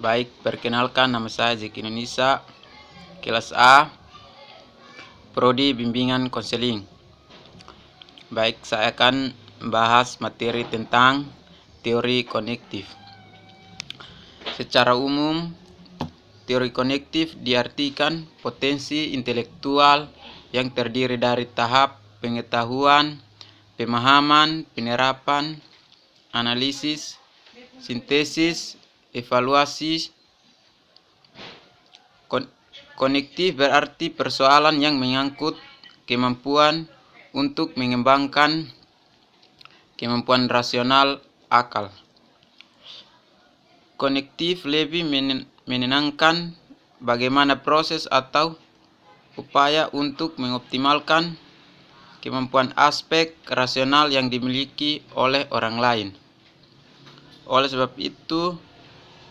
Baik, perkenalkan nama saya Zeki Indonesia, kelas A, Prodi Bimbingan Konseling. Baik, saya akan bahas materi tentang teori konektif. Secara umum, teori konektif diartikan potensi intelektual yang terdiri dari tahap pengetahuan, pemahaman, penerapan, analisis, sintesis, evaluasi. Konektif berarti persoalan yang menyangkut kemampuan untuk mengembangkan kemampuan rasional akal. Konektif lebih menenangkan bagaimana proses atau upaya untuk mengoptimalkan kemampuan aspek rasional yang dimiliki oleh orang lain. Oleh sebab itu,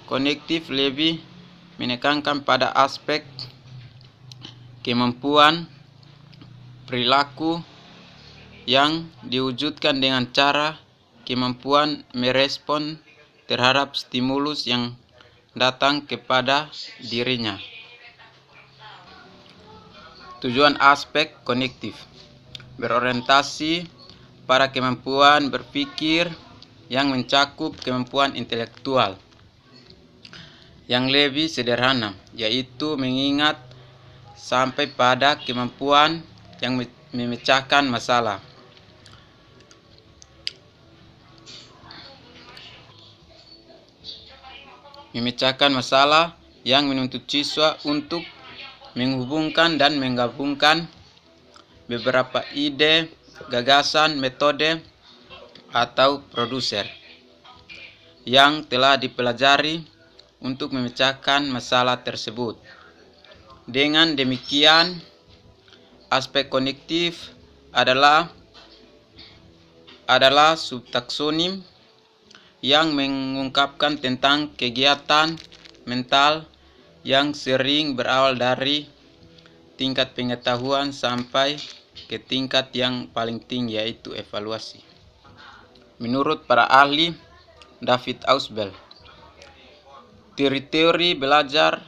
konektif lebih menekankan pada aspek kemampuan perilaku yang diwujudkan dengan cara kemampuan merespon terhadap stimulus yang datang kepada dirinya. Tujuan aspek konektif berorientasi pada kemampuan berpikir yang mencakup kemampuan intelektual yang lebih sederhana, yaitu mengingat sampai pada kemampuan yang memecahkan masalah. Memecahkan masalah yang menuntut siswa untuk menghubungkan dan menggabungkan beberapa ide, gagasan, metode, atau produser yang telah dipelajari untuk memecahkan masalah tersebut. Dengan demikian, aspek konektif adalah subtaksonim yang mengungkapkan tentang kegiatan mental yang sering berawal dari tingkat pengetahuan sampai ke tingkat yang paling tinggi, yaitu evaluasi. Menurut para ahli David Ausubel, teori-teori belajar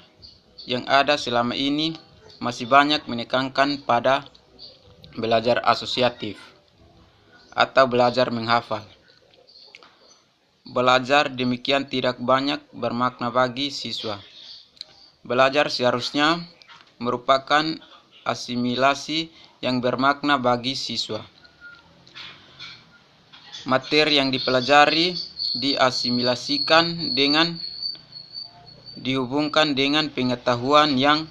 yang ada selama ini masih banyak menekankan pada belajar asosiatif atau belajar menghafal. Belajar demikian tidak banyak bermakna bagi siswa. Belajar seharusnya merupakan asimilasi yang bermakna bagi siswa. Materi yang dipelajari diasimilasikan dengan dihubungkan dengan pengetahuan yang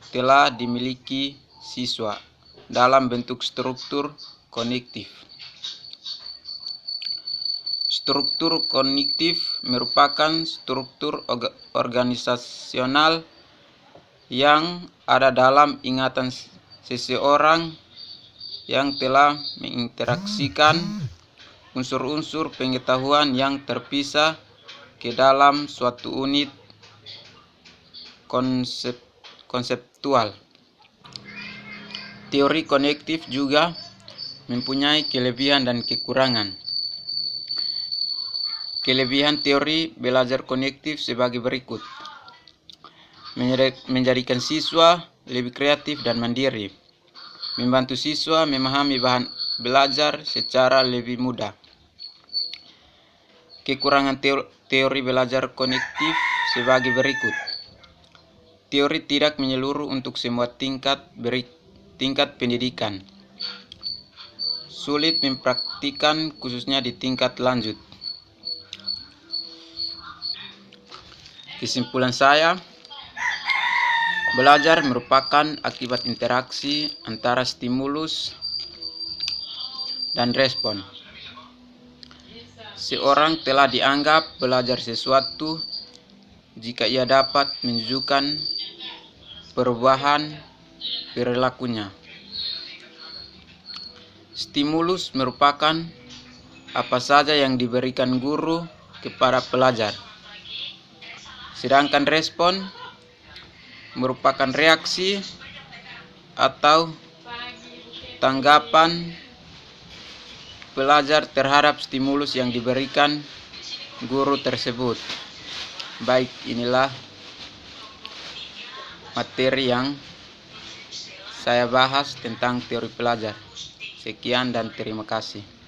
telah dimiliki siswa dalam bentuk struktur konektif. Struktur kognitif merupakan struktur organisasional yang ada dalam ingatan seseorang yang telah menginteraksikan unsur-unsur pengetahuan yang terpisah ke dalam suatu unit konseptual. Teori konektif juga mempunyai kelebihan dan kekurangan. Kelebihan teori belajar konektif sebagai berikut: menjadikan siswa lebih kreatif dan mandiri, membantu siswa memahami bahan belajar secara lebih mudah. Kekurangan teori belajar konektif sebagai berikut: teori tidak menyeluruh untuk semua tingkat pendidikan, sulit mempraktikkan khususnya di tingkat lanjut. Kesimpulan saya, belajar merupakan akibat interaksi antara stimulus dan respon. Seorang telah dianggap belajar sesuatu jika ia dapat menunjukkan perubahan perilakunya. Stimulus merupakan apa saja yang diberikan guru kepada pelajar. Sedangkan respon merupakan reaksi atau tanggapan pelajar terhadap stimulus yang diberikan guru tersebut. Baik, inilah materi yang saya bahas tentang teori pelajar. Sekian dan terima kasih.